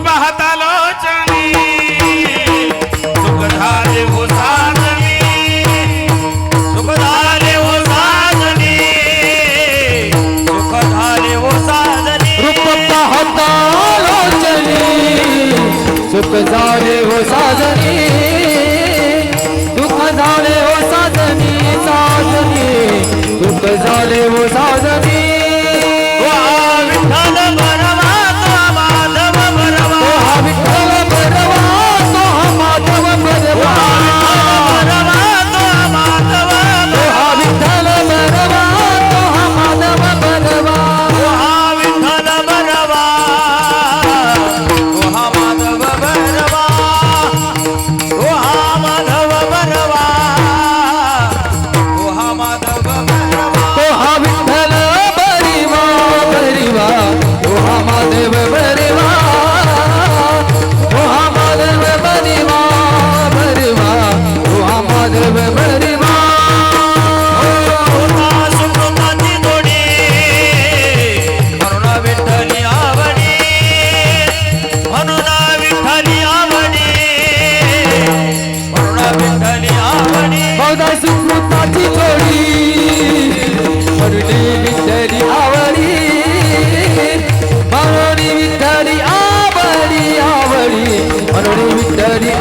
पाहता लोचनी सुख झाले हो साजनी सुख झाले हो साजनी सुख झाले हो साजनी रूप पाहता लोचनी सुख झाले हो साजनी दुःख झाले हो साजनी साजनी दुःख झाले हो साजनी विठ्ठल बरवा तो माधव बरवा विठ्ठल बरवा तो माधव बरवा विठ्ठल बरवा तो माधव बरवा विठ्ठल बरवा तो माधव बरवा तो माधव बरवा तो माधव बरवा तो विठ्ठल बरिवा बरिवा तो माधव बरवा तो माधव बरिवा बरिवा तो माधव बरवा सुकृताची जोडी म्हणून विठ्ठली आवडी म्हणून विठ्ठली आवडी म्हणून विठ्ठली आवडी बहुधा सुकृताची जोडी म्हणून विठ्ठली आवडी म्हणून विठ्ठली आवडी आवडी म्हणून विठ्ठली